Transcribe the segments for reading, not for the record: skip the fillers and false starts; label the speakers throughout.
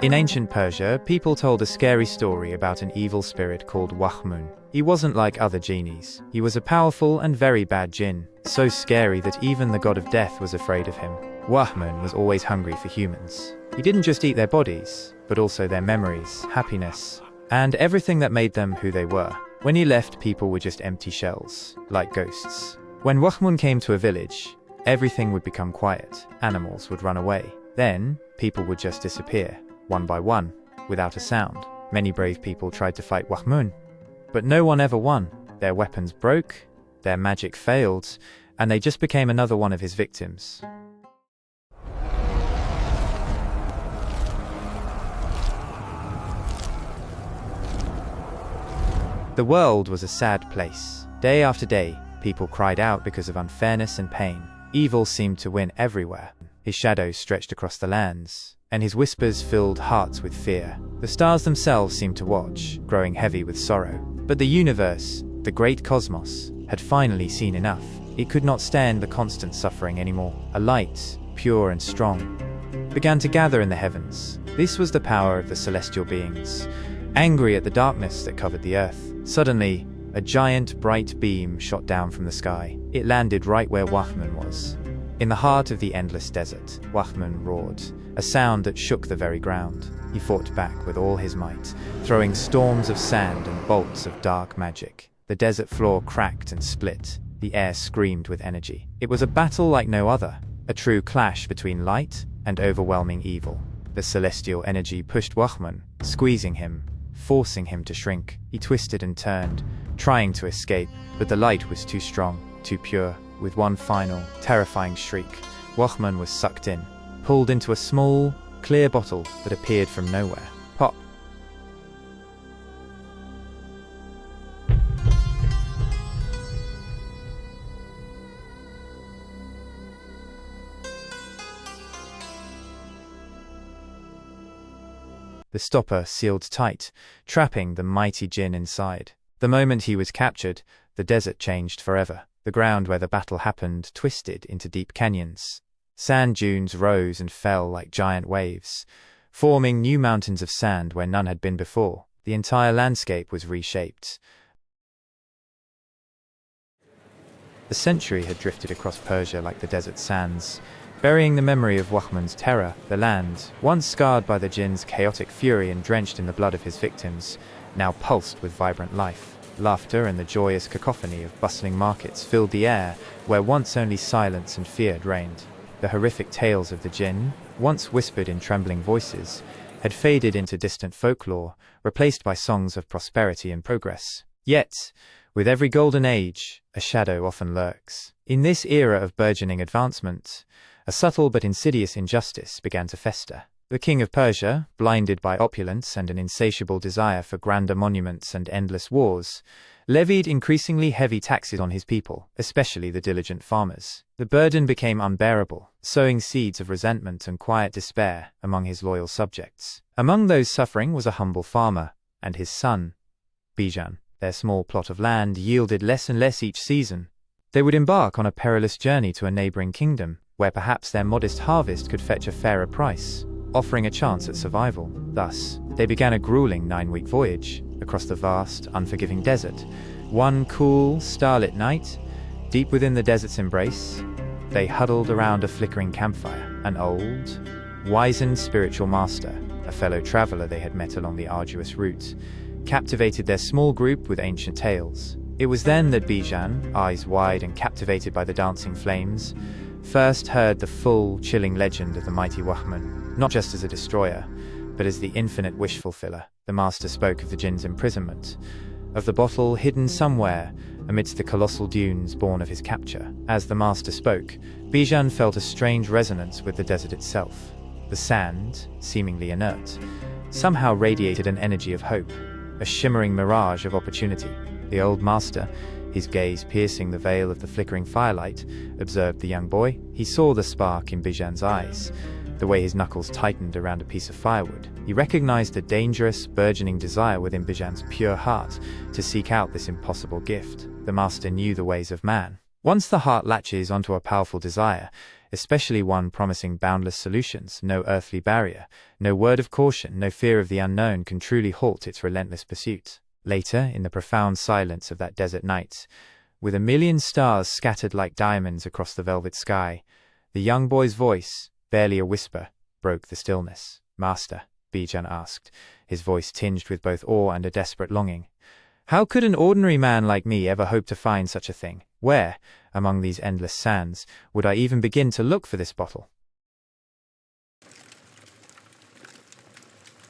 Speaker 1: In ancient Persia, people told a scary story about an evil spirit called Wahmun. He wasn't like other genies. He was a powerful and very bad Djinn, so scary that even the god of death was afraid of him. Wahmun was always hungry for humans. He didn't just eat their bodies, but also their memories, happiness, and everything that made them who they were. When he left, people were just empty shells, like ghosts. When Wahmun came to a village, everything would become quiet. Animals would run away. Then, people would just disappear, one by one, without a sound. Many brave people tried to fight Wahmun, but no one ever won. Their weapons broke, their magic failed, and they just became another one of his victims. The world was a sad place. Day after day, people cried out because of unfairness and pain. Evil seemed to win everywhere. His shadow stretched across the lands, and his whispers filled hearts with fear. The stars themselves seemed to watch, growing heavy with sorrow. But the universe, the great cosmos, had finally seen enough. It could not stand the constant suffering anymore. A light, pure and strong, began to gather in the heavens. This was the power of the celestial beings, angry at the darkness that covered the earth. Suddenly, a giant, bright beam shot down from the sky. It landed right where Wahmun was. In the heart of the endless desert, Wahmun roared, a sound that shook the very ground. He fought back with all his might, throwing storms of sand and bolts of dark magic. The desert floor cracked and split. The air screamed with energy. It was a battle like no other, a true clash between light and overwhelming evil. The celestial energy pushed Wahmun, squeezing him, forcing him to shrink. He twisted and turned, trying to escape, but the light was too strong, too pure. With one final, terrifying shriek, Wahmun was sucked in, pulled into a small, clear bottle that appeared from nowhere. Pop! The stopper sealed tight, trapping the mighty Djinn inside. The moment he was captured, the desert changed forever. The ground where the battle happened twisted into deep canyons. Sand dunes rose and fell like giant waves, forming new mountains of sand where none had been before. The entire landscape was reshaped. The century had drifted across Persia like the desert sands, burying the memory of Wahmun's terror. The land, once scarred by the Djinn's chaotic fury and drenched in the blood of his victims, now pulsed with vibrant life. Laughter and the joyous cacophony of bustling markets filled the air, where once only silence and fear reigned. The horrific tales of the Djinn, once whispered in trembling voices, had faded into distant folklore, replaced by songs of prosperity and progress. Yet, with every golden age, a shadow often lurks. In this era of burgeoning advancement, a subtle but insidious injustice began to fester. The king of Persia, blinded by opulence and an insatiable desire for grander monuments and endless wars, levied increasingly heavy taxes on his people, especially the diligent farmers. The burden became unbearable, sowing seeds of resentment and quiet despair among his loyal subjects. Among those suffering was a humble farmer and his son, Djinn. Their small plot of land yielded less and less each season. They would embark on a perilous journey to a neighboring kingdom, where perhaps their modest harvest could fetch a fairer price, offering a chance at survival. Thus, they began a grueling 9-week voyage across the vast, unforgiving desert. One cool, starlit night, deep within the desert's embrace, they huddled around a flickering campfire. An old, wizened spiritual master, a fellow traveler they had met along the arduous route, captivated their small group with ancient tales. It was then that Djinn, eyes wide and captivated by the dancing flames, first heard the full, chilling legend of the mighty Wahmun, not just as a destroyer, but as the infinite wish fulfiller. The master spoke of the Djinn's imprisonment, of the bottle hidden somewhere amidst the colossal dunes born of his capture. As the master spoke, Djinn felt a strange resonance with the desert itself. The sand, seemingly inert, somehow radiated an energy of hope, a shimmering mirage of opportunity. The old master, his gaze piercing the veil of the flickering firelight, observed the young boy. He saw the spark in Djinn's eyes, the way his knuckles tightened around a piece of firewood. He recognized the dangerous, burgeoning desire within Djinn's pure heart to seek out this impossible gift. The master knew the ways of man. Once the heart latches onto a powerful desire, especially one promising boundless solutions. No earthly barrier, no word of caution, no fear of the unknown can truly halt its relentless pursuit. Later, in the profound silence of that desert night, with a million stars scattered like diamonds across the velvet sky, the young boy's voice, barely a whisper, broke the stillness. "Master," Bijan asked, his voice tinged with both awe and a desperate longing, "how could an ordinary man like me ever hope to find such a thing? Where, among these endless sands, would I even begin to look for this bottle?"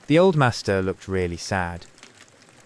Speaker 1: The old master looked really sad,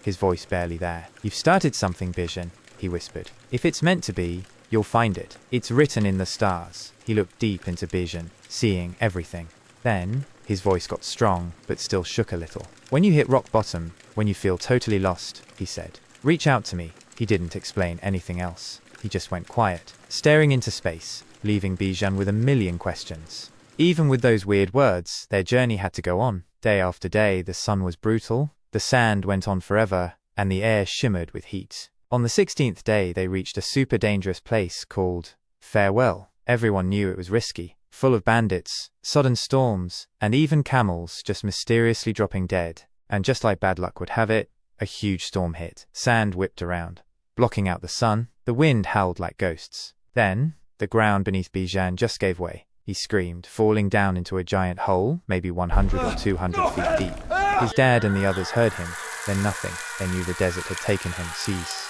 Speaker 1: his voice barely there. "You've started something, Bijan," he whispered. "If it's meant to be, you'll find it. It's written in the stars." He looked deep into Bijan, seeing everything. Then, his voice got strong, but still shook a little. "When you hit rock bottom, when you feel totally lost," he said, "reach out to me." He didn't explain anything else. He just went quiet, staring into space, leaving Bijan with a million questions. Even with those weird words, their journey had to go on. Day after day, the sun was brutal, the sand went on forever, and the air shimmered with heat. On the 16th day, they reached a super dangerous place called Farewell. Everyone knew it was risky, full of bandits, sudden storms, and even camels just mysteriously dropping dead. And just like bad luck would have it, a huge storm hit. Sand whipped around, blocking out the sun. The wind howled like ghosts. Then, the ground beneath Bijan just gave way. He screamed, falling down into a giant hole, maybe 100 or 200 feet deep. His dad and the others heard him, then nothing. They knew the desert had taken him. Cease.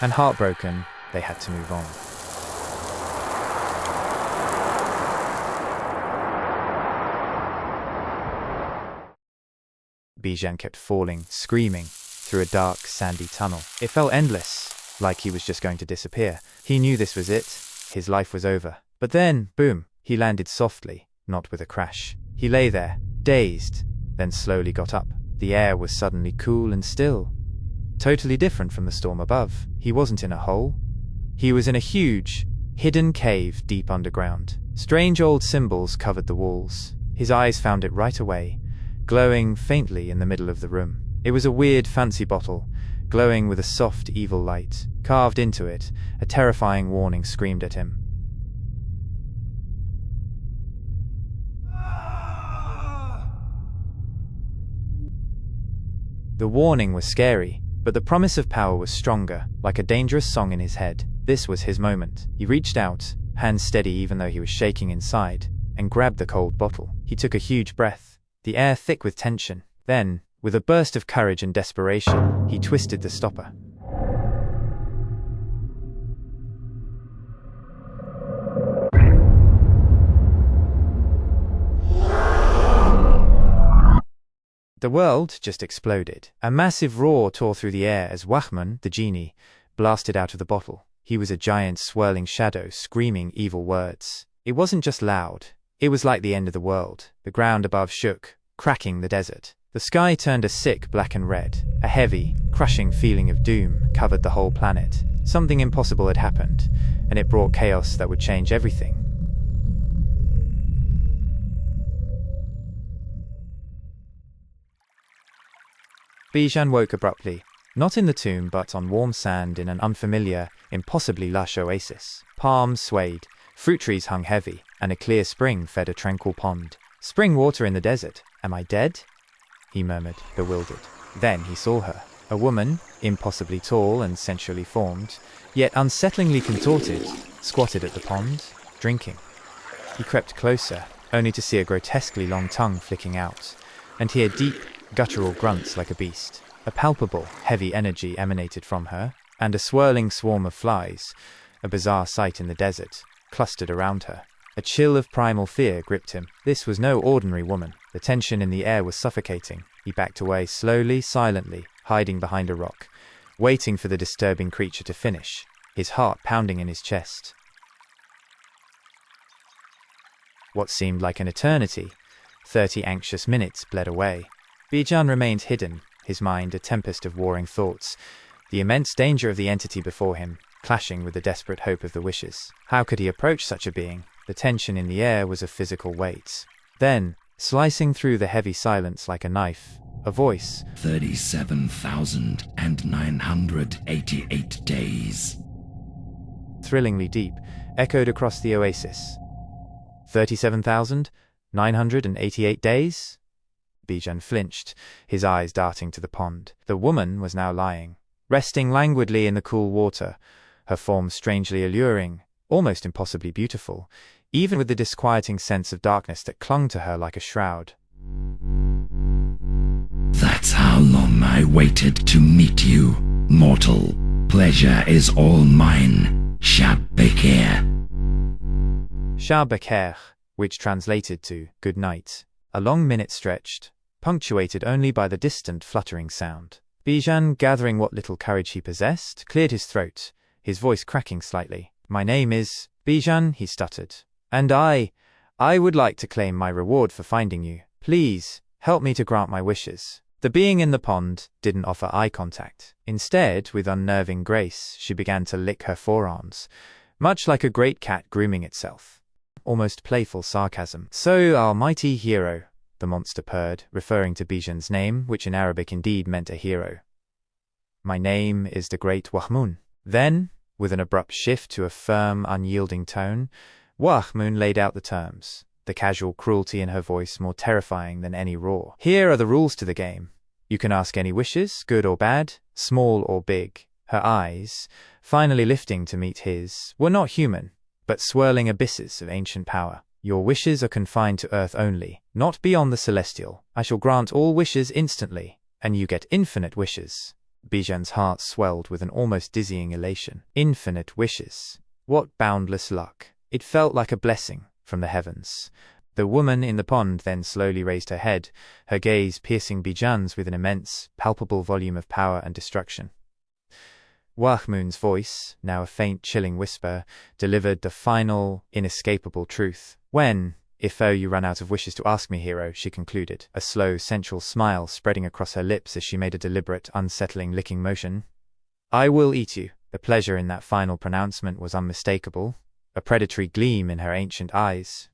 Speaker 1: And heartbroken, they had to move on. Bijan kept falling, screaming, through a dark, sandy tunnel. It felt endless, like he was just going to disappear. He knew this was it. His life was over. But then, boom, he landed softly, not with a crash. He lay there, dazed, then slowly got up. The air was suddenly cool and still. Totally different from the storm above. He wasn't in a hole. He was in a huge, hidden cave deep underground. Strange old symbols covered the walls. His eyes found it right away, glowing faintly in the middle of the room. It was a weird, fancy bottle, glowing with a soft, evil light. Carved into it, a terrifying warning screamed at him. The warning was scary, but the promise of power was stronger, like a dangerous song in his head. This was his moment. He reached out, hands steady even though he was shaking inside, and grabbed the cold bottle. He took a huge breath, the air thick with tension. Then, with a burst of courage and desperation, he twisted the stopper. The world just exploded. A massive roar tore through the air as Wachman, the genie, blasted out of the bottle. He was a giant swirling shadow screaming evil words. It wasn't just loud. It was like the end of the world. The ground above shook, cracking the desert. The sky turned a sick black and red. A heavy, crushing feeling of doom covered the whole planet. Something impossible had happened, and it brought chaos that would change everything. Bijan woke abruptly, not in the tomb but on warm sand in an unfamiliar, impossibly lush oasis. Palms swayed, fruit trees hung heavy, and a clear spring fed a tranquil pond. Spring water in the desert. Am I dead? He murmured, bewildered. Then he saw her, a woman, impossibly tall and sensually formed, yet unsettlingly contorted, squatted at the pond, drinking. He crept closer, only to see a grotesquely long tongue flicking out, and hear deep, guttural grunts like a beast. A palpable, heavy energy emanated from her, and a swirling swarm of flies, a bizarre sight in the desert, clustered around her. A chill of primal fear gripped him. This was no ordinary woman. The tension in the air was suffocating. He backed away slowly, silently, hiding behind a rock, waiting for the disturbing creature to finish, his heart pounding in his chest. What seemed like an eternity, 30 anxious minutes bled away. Bijan remained hidden, his mind a tempest of warring thoughts, the immense danger of the entity before him, clashing with the desperate hope of the wishes. How could he approach such a being? The tension in the air was a physical weight. Then, slicing through the heavy silence like a knife, a voice,
Speaker 2: 37,988 days.
Speaker 1: Thrillingly deep, echoed across the oasis. 37,988 days? Bijan flinched, his eyes darting to the pond. The woman was now lying, resting languidly in the cool water, her form strangely alluring, almost impossibly beautiful, even with the disquieting sense of darkness that clung to her like a shroud.
Speaker 2: That's how long I waited to meet you, mortal. Pleasure is all mine. Shab Bekir.
Speaker 1: Shah Bekir, which translated to good night. A long minute stretched, punctuated only by the distant fluttering sound. Bijan, gathering what little courage he possessed, cleared his throat, his voice cracking slightly. My name is Bijan, he stuttered. And I would like to claim my reward for finding you. Please, help me to grant my wishes. The being in the pond didn't offer eye contact. Instead, with unnerving grace, she began to lick her forearms, much like a great cat grooming itself. Almost playful sarcasm. So, our mighty hero, the monster purred, referring to Bijan's name, which in Arabic indeed meant a hero. My name is the Great Wahmun. Then, with an abrupt shift to a firm, unyielding tone, Wahmun laid out the terms, the casual cruelty in her voice more terrifying than any roar. Here are the rules to the game. You can ask any wishes, good or bad, small or big. Her eyes, finally lifting to meet his, were not human, but swirling abysses of ancient power. Your wishes are confined to Earth only, not beyond the celestial. I shall grant all wishes instantly, and you get infinite wishes. Bijan's heart swelled with an almost dizzying elation. Infinite wishes. What boundless luck. It felt like a blessing from the heavens. The woman in the pond then slowly raised her head, her gaze piercing Bijan's with an immense, palpable volume of power and destruction. Wahmun's voice, now a faint, chilling whisper, delivered the final, inescapable truth. When, if you run out of wishes to ask me, hero, she concluded, a slow, sensual smile spreading across her lips as she made a deliberate, unsettling licking motion. I will eat you. The pleasure in that final pronouncement was unmistakable, a predatory gleam in her ancient eyes,